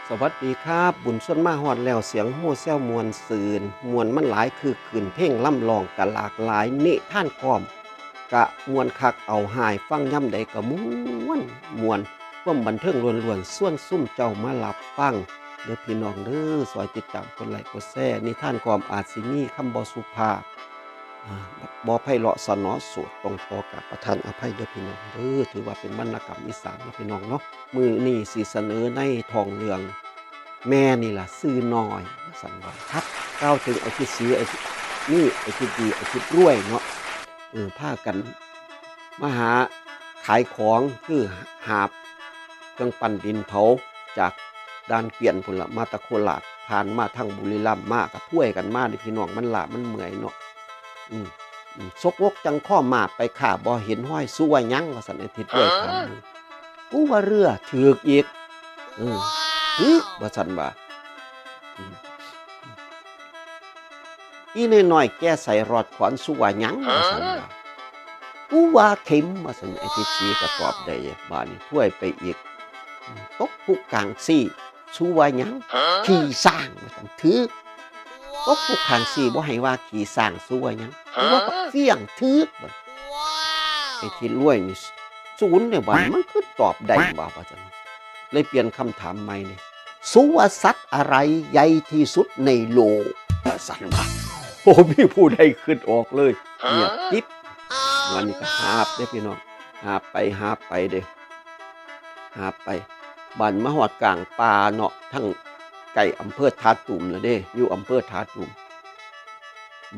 สวัสดีครับบุญส่วนมาฮอดแล้วเสียงโห่แซวมวนซืนมวนมันหลายคือขืนเพ่งล่ำลองกะหลากหลายนิท่านพร้อมกะมวนคักเอาหายฟังย่ำใดกะมวนความบันเทิงล้วนๆส่วนซุ่มเจ้ามาหลับฟังเด้อพี่น้องเด้อซอยติดตามคนไลค์กดแชร์นิท่านความอาจสิมีคำบ่สุภาพบ่ไพเราะสนอสูตรต้องขอกราบประทานอภัยเด้อพี่น้องเด้อถือว่าเป็นวรรณกรรมอีสานเนาะพี่น้องเนาะมื้อนี้สิเสนอในท้องเรื่องแม่นี่ล่ะซื้อน้อยว่าซั่นว่าครับกล่าวถึงไอ้ที่สีไอ้ที่นี่ไอ้ที่ดีไอ้ที่รวยเนาะพากันมาหาขายของคือหาบเครื่องปั้นดินเผาจากด่านเกวียนพุ่นล่ะมาแตะโคราชผ่านมาทางบุรีรัมย์มาก็ถ้วยกันมาเด้อพี่น้องมันล้ามันเมื่อยเนาะซกวกจังข้อมาไปข้าบ่เห็นห้อยสู้ว่าหยังว่าซั่นไอ้ทิศด้วยถามกูว่าเรือถูกอีกว่าซั่นว่าอีน้อยๆแก้ใส่รอดขวานสู้ว่าหยังว่าซั่นว่ากูว่าเข็มว่าซั่นไอ้ทิศสีก็ตอบได้บาดนี้ถ้วยไปอีกตกผู้กลางซี่สู้ว่าหยังขี่สร้างว่าซั่นถูกตกผู้ข้างซี่บ่ให้ว่าขี่สร้างสู้ว่าหยังว่ากับเฟี้ยงถูกไอ้ที่รวยนี่ศูนย์เนี่ยบัดมันคือตอบได้ว่าซั่นเลยเปลี่ยนคำถามใหม่นี่สุวสัตว์อะไรใหญ่ที่สุดในโลกว่าซั่นว่าโอ้มีผู้ใดคิดออกเลยเงียบกิ๊บวันนี้ก็หาบเด้อพี่น้องหาบไปเด้อหาบไปบัดมาฮอดกลางป่าเนาะทั้งใกล้อำเภอท่าตูมแล้วเด้อยู่อำเภอท่าตูม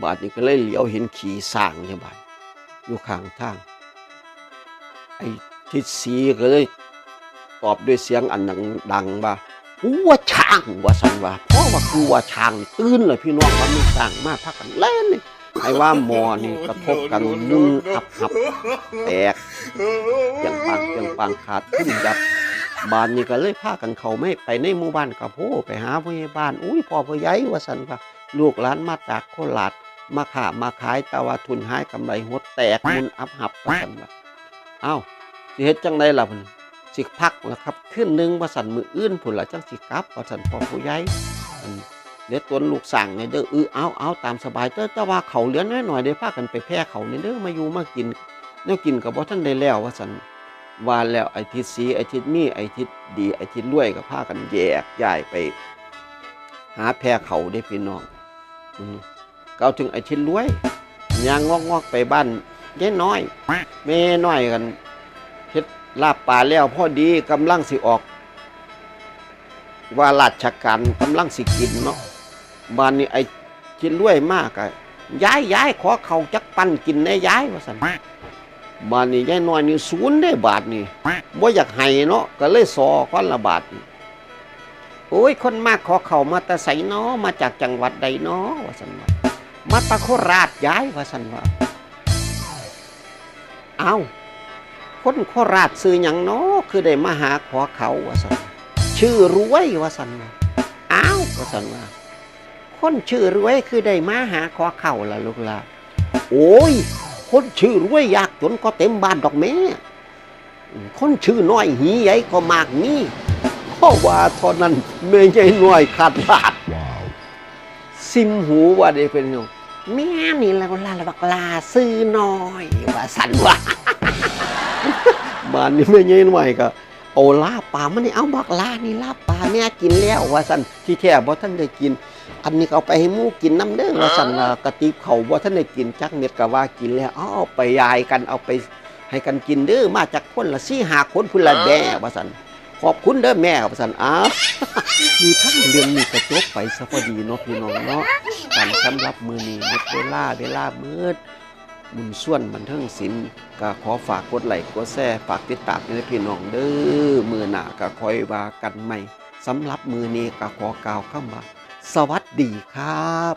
บัดนี้ก็เลยเหลียวเห็นขี่ช้างเนี่ยบัดอยู่ข้างทางไอ้ทิศสีก็เลยตอบด้วยเสียงอันดังว่ากูว่าช้างว่าซั่นว่าเพราะว่ากูว่าช้างนี่ตื่นเลยพี่น้องว่ามีช้างมาพากันเล่นนี่ไอ้ว่าหมอนี่กระทบกันมุงอับแตกเปียงปังขาดขึ้นยับบ้านนี่ก็เลยพากันเข้าไม่ไปในหมู่บ้านก็โพไปหาผู้ใหญ่บ้านอุ้ยพ่อผู้ใหญ่ว่าซั่นว่าลูกหลานมาจากโคราชมาค้ามาขายแต่ว่าทุนหายกำไรหดแตกมุนอับว่าซั่นว่าอ้าวสิเฮ็ดจังได๋ล่ะพุ่นสิพักล่ะครับคืนนึงว่าซั่นมื้ออื่นพุ่นล่ะจังสิกลับว่าซั่นพ่อผู้ใหญ่เดี๋ยวตนลูกสร้างนี่เด้อเอาตามสบายเด้อแต่ว่าเขาเหลือน้อยๆได้พากันไปแพร่เขานี่เด้อมาอยู่มากินแนวกินก็บ่ทันได้แล้วว่าซั่นว่าแล้วไอ้ทิศสีไอ้ทิศมีไอ้ทิศดีไอ้ทิศรวยก็พากันแยกย้ายไปหาแพร่เขาเด้พี่น้องก็ถึงไอ้ทิศรวยย่างงอกๆไปบ้านยายน้อยแม่น้อยกันเฮ็ดลาบปลาแล้วพอดีกำลังสิออกว่าราชการกำลังสิกินเนาะบ้านนี้ไอ้ทิศรวยมากอะย้ายขอเขาจักปั้นกินแน่ย้ายว่าซั่นบ้านนี้ยายน้อยนี่ศูนย์ได้บาทนี่บ่อยากให้เนาะก็เลยซอก่อนละบาทโอ้ยคนมากขอเขามาแต่ไสเนาะมาจากจังหวัดใดเนาะว่าซั่นว่ามาตะโคราชย้ายว่าซั่นว่าเอ้าคนโคราชซื้อหยังเนาะคือได้มาหาขอเขาว่าซั่นชื่อรวยว่าซั่นว่าอ้าวว่าซั่นว่าคนชื่อรวยคือได้มาหาขอเขาล่ะลูกหลานโอ้ยคนชื่อรวยยากจนก็เต็มบ้านดอกแม่คนชื่อน้อยหีใหญ่ก็มากมีเพราะว่าเท่านั้นแม่ใหญ่น้อยขาดบาดซิมหูว่าได้เป็นอยู่แม่นี่ละบักลาซื้อน้อยว่าซั่นว่าบ้านนี้แม่ใหญ่น้อยก็เอาลาบปลามันนี่เอาบักลานี่ลาบปลาแม่กินแล้วว่าซั่นที่แท้บ่ทันได้กินอันนี้เอาไปให้หมูกินน้ำเด้อว่าซั่นกะติบเขาบ่ทันได้กินจักเม็ดก็ว่ากินแล้วเอาไปยายกันเอาไปให้กันกินเด้อมาจากคนละ4-5คนพุ่นละแม่ว่าซั่นขอบคุณเด้อแม่ว่าซั่นมีทั้งเรื่องนี้ก็จบไปซะพอดีเนาะพี่น้องเนาะการสำหรับมื้อนี้หมดเวลามืดบุญส่วนบันเทิงศิลป์ก็ขอฝากกดไลค์กดแชร์ฝากติดตามให้พี่น้องเด้อมื้อหน้าก็ค่อยว่ากันใหม่สำหรับมื้อนี้ก็ขอกล่าวคำว่าสวัสดีครับ